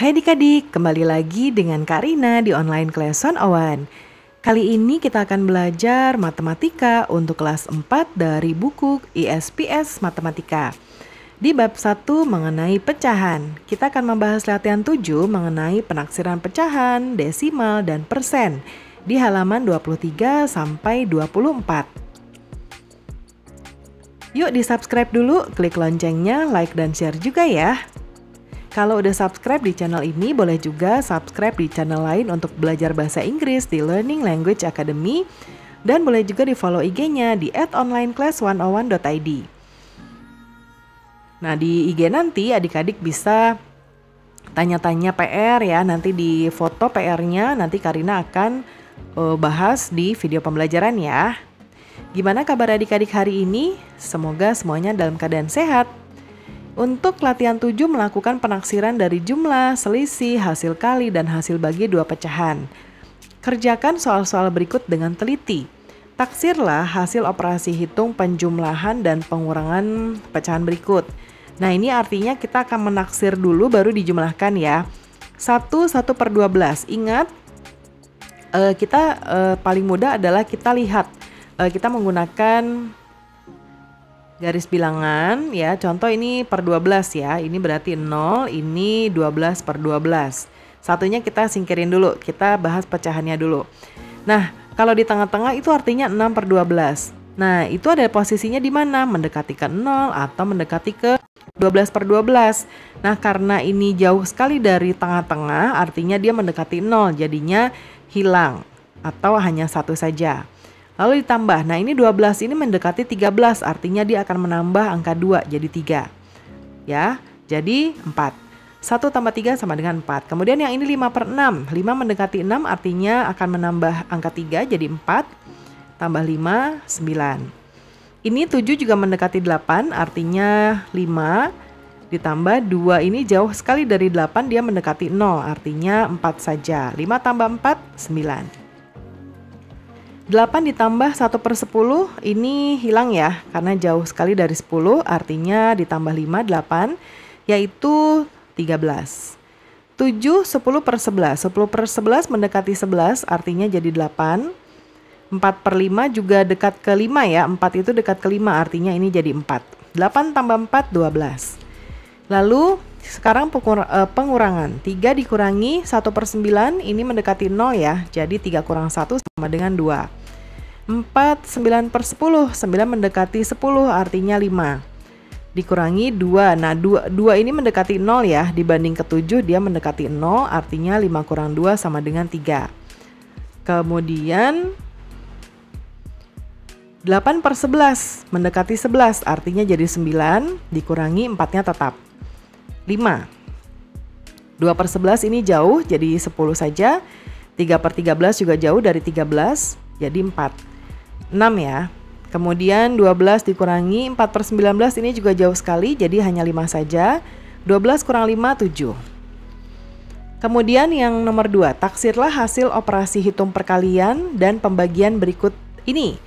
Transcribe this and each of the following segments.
Hai adik-adik, kembali lagi dengan Kak Rina di online Class 101. Kali ini kita akan belajar matematika untuk kelas 4 dari buku ISPS Matematika. Di bab 1 mengenai pecahan, kita akan membahas latihan 7 mengenai penaksiran pecahan, desimal, dan persen di halaman 23 sampai 24. Yuk di-subscribe dulu, klik loncengnya, like dan share juga ya. Kalau udah subscribe di channel ini, boleh juga subscribe di channel lain untuk belajar bahasa Inggris di Learning Language Academy. Dan boleh juga di follow IG-nya di @onlineclass101.id. Nah, di IG nanti adik-adik bisa tanya-tanya PR ya. Nanti di foto PR-nya, nanti Karina akan bahas di video pembelajaran ya. Gimana kabar adik-adik hari ini? Semoga semuanya dalam keadaan sehat. Untuk latihan 7 melakukan penaksiran dari jumlah, selisih, hasil kali, dan hasil bagi dua pecahan. Kerjakan soal-soal berikut dengan teliti. Taksirlah hasil operasi hitung penjumlahan dan pengurangan pecahan berikut. Nah, ini artinya kita akan menaksir dulu baru dijumlahkan ya. 1/12. Ingat, kita paling mudah adalah kita lihat. Kita menggunakan garis bilangan ya, contoh ini per 12 ya, ini berarti 0, ini 12 per 12. Satunya kita singkirin dulu, kita bahas pecahannya dulu. Nah, kalau di tengah-tengah itu artinya 6 per 12. Nah, itu ada posisinya di mana? Mendekati ke 0 atau mendekati ke 12 per 12. Nah, karena ini jauh sekali dari tengah-tengah, artinya dia mendekati 0, jadinya hilang atau hanya satu saja. Lalu ditambah, nah ini 12 ini mendekati 13, artinya dia akan menambah angka 2 jadi 3. Ya, jadi 4. 1 tambah 3 sama dengan 4. Kemudian yang ini 5 per 6. 5 mendekati 6 artinya akan menambah angka 3 jadi 4. Tambah 5, 9. Ini 7 juga mendekati 8, artinya 5. Ditambah 2 ini jauh sekali dari 8, dia mendekati 0, artinya 4 saja. 5 tambah 4, 9. 8 ditambah 1/10 ini hilang ya, karena jauh sekali dari 10, artinya ditambah 5, 8, yaitu 13. 7, 10/11. 10/11 mendekati 11, artinya jadi 8. 4/5 juga dekat ke 5 ya, 4 itu dekat ke 5, artinya ini jadi 4. 8 tambah 4, 12. Lalu sekarang pengurangan. 3 dikurangi 1/9, ini mendekati 0 ya, jadi 3 kurang 1 sama dengan 2. 4, 9/10, 9 mendekati 10, artinya 5. Dikurangi 2, nah 2 ini mendekati 0 ya, dibanding ke 7 dia mendekati 0, artinya 5 kurang 2 sama dengan 3. Kemudian 8/11, mendekati 11, artinya jadi 9, dikurangi 4-nya tetap 5. 2/11 ini jauh, jadi 10 saja. 3/13 juga jauh dari 13, jadi 4. 6 ya. Kemudian 12 dikurangi 4/19 ini juga jauh sekali, jadi hanya 5 saja. 12 kurang 5, 7. Kemudian yang nomor 2, taksirlah hasil operasi hitung perkalian dan pembagian berikut ini.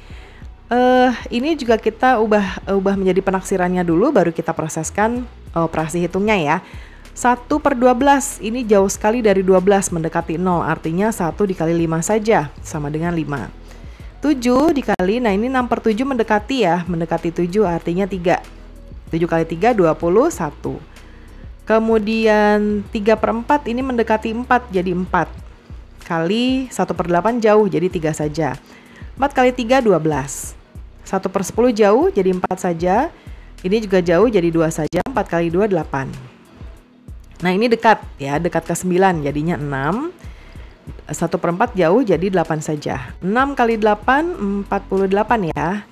Ini juga kita ubah menjadi penaksirannya dulu, baru kita proseskan operasi hitungnya ya. 1/12 ini jauh sekali dari 12, mendekati 0, artinya 1 dikali 5 saja, sama dengan 5. 7 dikali, nah ini 6/7 mendekati ya, mendekati 7 artinya 3. 7 kali 3, 21. Kemudian 3/4 ini mendekati 4, jadi 4. Kali 1/8 jauh, jadi 3 saja. 4 kali 3, 12. 1/10 jauh, jadi 4 saja. Ini juga jauh, jadi 2 saja. 4 kali 2, 8. Nah ini dekat ya, dekat ke 9, jadinya 6. 1/4 jauh, jadi 8 saja. 6 kali 8, 48 ya.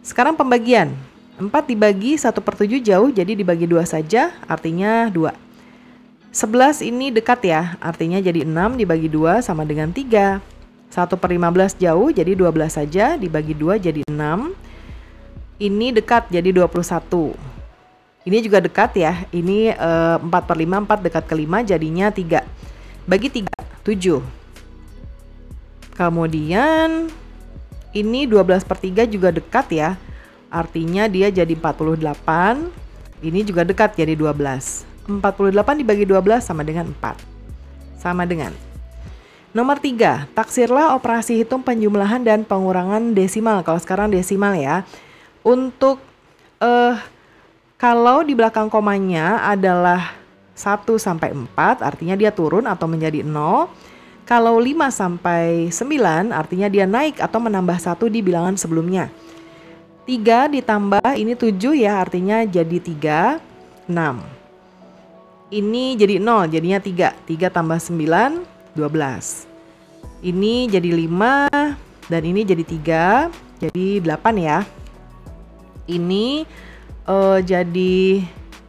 Sekarang pembagian. 4 dibagi 1/7 jauh, jadi dibagi 2 saja, artinya 2. 11 ini dekat ya, artinya jadi 6 dibagi 2 sama dengan 3. 1/15 jauh, jadi 12 saja, dibagi 2 jadi 6. Ini dekat, jadi 21. Ini juga dekat ya, ini 4/5, 4 dekat ke 5, jadinya 3. Bagi 3, 7. Kemudian ini 12/3 juga dekat ya, artinya dia jadi 48. Ini juga dekat jadi 12. 48 dibagi 12 sama dengan 4. Sama dengan. Nomor 3, taksirlah operasi hitung penjumlahan dan pengurangan desimal. Kalau sekarang desimal ya. Untuk kalau di belakang komanya adalah 1 sampai 4, artinya dia turun atau menjadi 0. Kalau 5 sampai 9, artinya dia naik atau menambah 1 di bilangan sebelumnya. 3 ditambah, ini 7 ya, artinya jadi 3, 6. Ini jadi 0, jadinya 3. 3 tambah 9, 12. Ini jadi 5, dan ini jadi 3, jadi 8 ya. Ini jadi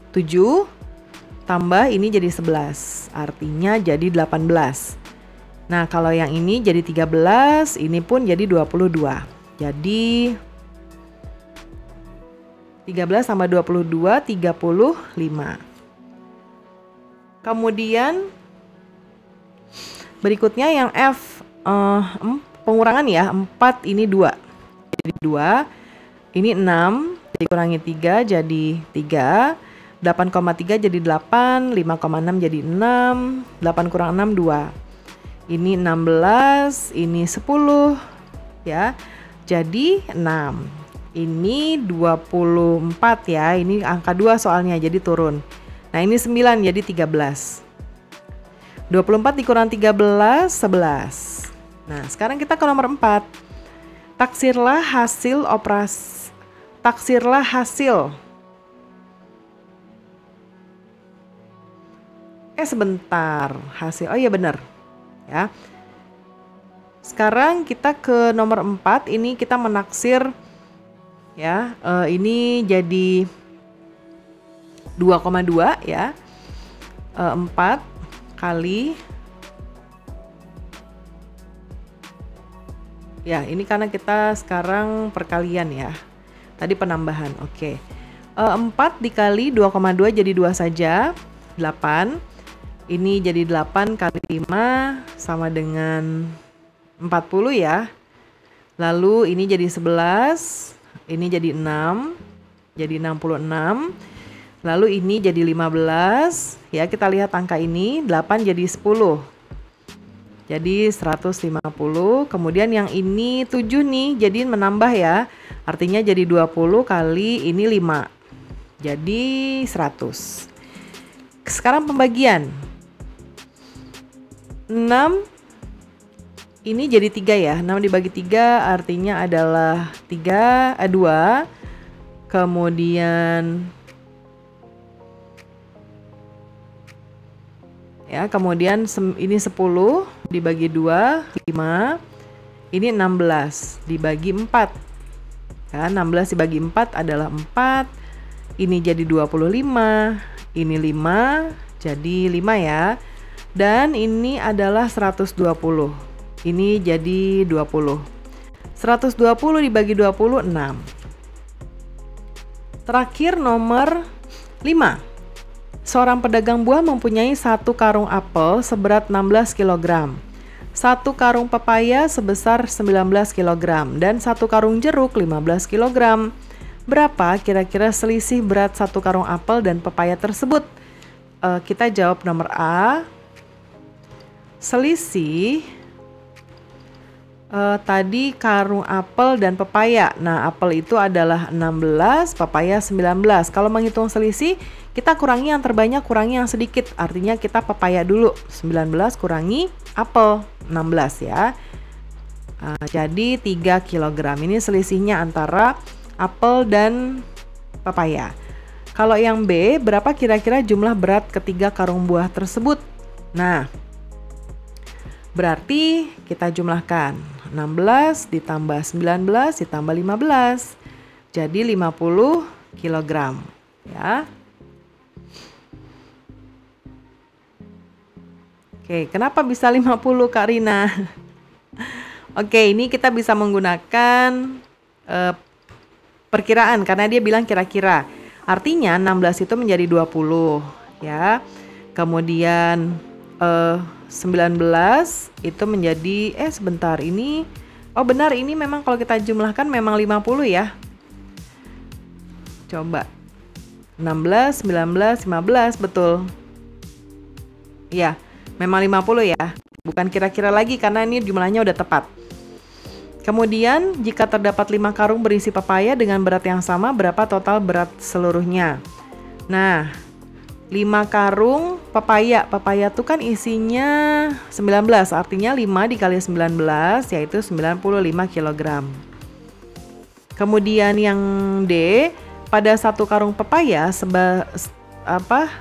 7, tambah ini jadi 11, artinya jadi 18. Nah, kalau yang ini jadi 13, ini pun jadi 22. Jadi 13 tambah 22, 35. Kemudian berikutnya yang F, pengurangan ya, 4 ini 2. Jadi 2, ini 6, dikurangi 3 jadi 3, 8,3 jadi 8, 5,6 jadi 6, 8 kurang 6, 2. Ini 16, ini 10 ya, jadi 6. Ini 24 ya, ini angka 2 soalnya, jadi turun. Nah ini 9, jadi 13. 24 dikurang 13, 11. Nah sekarang kita ke nomor 4. Taksirlah hasil operasi. Taksirlah hasil. Sebentar, hasil. Oh iya benar. Ya. Sekarang kita ke nomor 4, ini kita menaksir ya. Ini jadi 2,2 ya. 4 kali ya, ini karena kita sekarang perkalian ya. Tadi penambahan, oke. 4 dikali 2,2 jadi 2 saja, 8. Ini jadi 8 kali 5 sama dengan 40 ya. Lalu ini jadi 11, ini jadi 6, jadi 66. Lalu ini jadi 15, ya kita lihat angka ini, 8 jadi 10. Jadi 150, kemudian yang ini 7 nih, jadi menambah ya. Artinya jadi 20 kali ini 5. Jadi 100. Sekarang pembagian. 6 ini jadi 3 ya. 6 dibagi 3 artinya adalah 2. Kemudian ya, kemudian ini 10 dibagi 2, 5. Ini 16 dibagi 4. Ya, 16 dibagi 4 adalah 4. Ini jadi 25. Ini 5, jadi 5 ya. Dan ini adalah 120. Ini jadi 20. 120 dibagi 20, 6. Terakhir nomor 5. Seorang pedagang buah mempunyai 1 karung apel seberat 16 kg, 1 karung pepaya sebesar 19 kg, dan 1 karung jeruk 15 kg. Berapa kira-kira selisih berat 1 karung apel dan pepaya tersebut? Kita jawab nomor A. Selisih tadi karung apel dan pepaya. Nah, apel itu adalah 16, pepaya 19. Kalau menghitung selisih, kita kurangi yang terbanyak, kurangi yang sedikit. Artinya kita pepaya dulu. 19 kurangi apel, 16 ya. Jadi 3 kg. Ini selisihnya antara apel dan pepaya. Kalau yang B, berapa kira-kira jumlah berat ketiga karung buah tersebut? Nah, berarti kita jumlahkan 16 ditambah 19 ditambah 15. Jadi 50 kg ya. Oke, kenapa bisa 50 Kak Rina? Oke, ini kita bisa menggunakan perkiraan karena dia bilang kira-kira. Artinya 16 itu menjadi 20 ya. Kemudian 19 itu menjadi sebentar ini. Oh benar, ini memang kalau kita jumlahkan memang 50 ya. Coba 16, 19, 15, betul. Ya, memang 50 ya. Bukan kira-kira lagi karena ini jumlahnya udah tepat. Kemudian, jika terdapat 5 karung berisi pepaya dengan berat yang sama, berapa total berat seluruhnya? Nah, 5 karung pepaya. Pepaya itu kan isinya 19, artinya 5 dikali 19 yaitu 95 kg. Kemudian yang D, pada 1 karung pepaya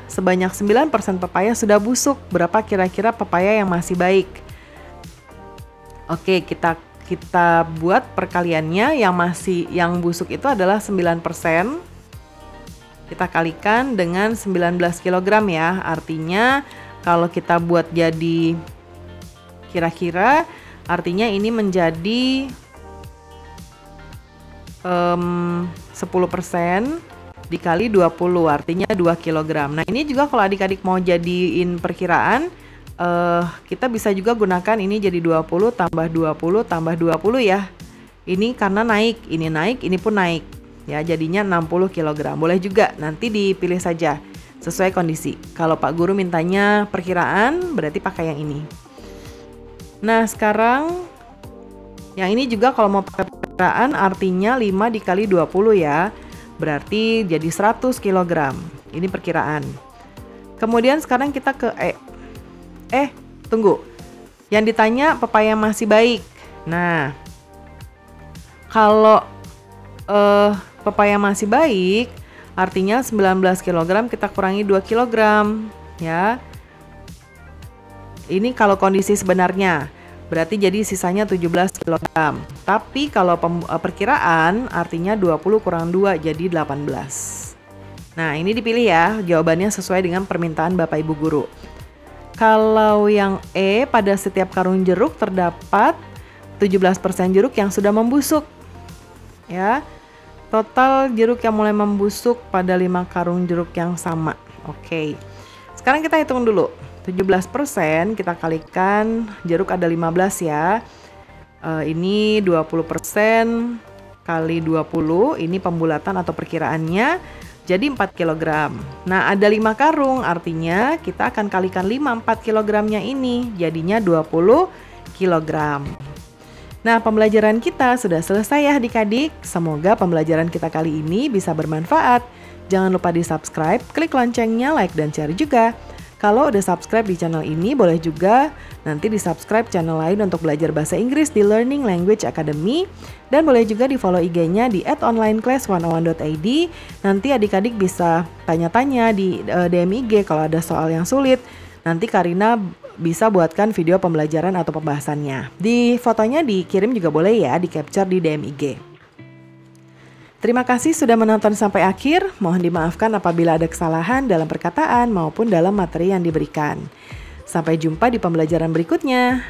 sebanyak 9% pepaya sudah busuk. Berapa kira-kira pepaya yang masih baik? Oke, kita buat perkaliannya. Yang busuk itu adalah 9%. Kita kalikan dengan 19 kg ya. Artinya kalau kita buat jadi kira-kira, artinya ini menjadi 10% dikali 20, artinya 2 kg. Nah, ini juga kalau adik-adik mau jadiin perkiraan, kita bisa juga gunakan ini jadi 20 tambah 20 tambah 20 ya. Ini karena naik, ini pun naik. Ya, jadinya 60 kg. Boleh juga, nanti dipilih saja sesuai kondisi. Kalau Pak Guru mintanya perkiraan, berarti pakai yang ini. Nah, sekarang yang ini juga kalau mau pakai perkiraan, artinya 5 dikali 20 ya. Berarti jadi 100 kg. Ini perkiraan. Kemudian sekarang kita ke E. Tunggu. Yang ditanya pepaya masih baik. Nah, kalau pepaya masih baik, artinya 19 kg kita kurangi 2 kg ya. Ini kalau kondisi sebenarnya, berarti jadi sisanya 17 kg. Tapi kalau perkiraan, artinya 20 kurang 2 jadi 18. Nah, ini dipilih ya, jawabannya sesuai dengan permintaan Bapak Ibu Guru. Kalau yang E, pada setiap karung jeruk terdapat 17% jeruk yang sudah membusuk. Ya. Total jeruk yang mulai membusuk pada 5 karung jeruk yang sama. Oke. Sekarang kita hitung dulu. 17% kita kalikan, jeruk ada 15 ya. Ini 20% kali 20, ini pembulatan atau perkiraannya, jadi 4 kg. Nah, ada 5 karung, artinya kita akan kalikan 4 kg-nya ini, jadinya 20 kg. Nah, pembelajaran kita sudah selesai ya adik-adik. Semoga pembelajaran kita kali ini bisa bermanfaat. Jangan lupa di subscribe, klik loncengnya, like dan share juga. Kalau udah subscribe di channel ini, boleh juga nanti di subscribe channel lain untuk belajar bahasa Inggris di Learning Language Academy. Dan boleh juga di follow IG-nya di @onlineclass101.id. Nanti adik-adik bisa tanya-tanya di DM IG kalau ada soal yang sulit. Nanti Karina bisa buatkan video pembelajaran atau pembahasannya. Di fotonya dikirim juga boleh ya, di capture di DM IG. Terima kasih sudah menonton sampai akhir. Mohon dimaafkan apabila ada kesalahan dalam perkataan maupun dalam materi yang diberikan. Sampai jumpa di pembelajaran berikutnya.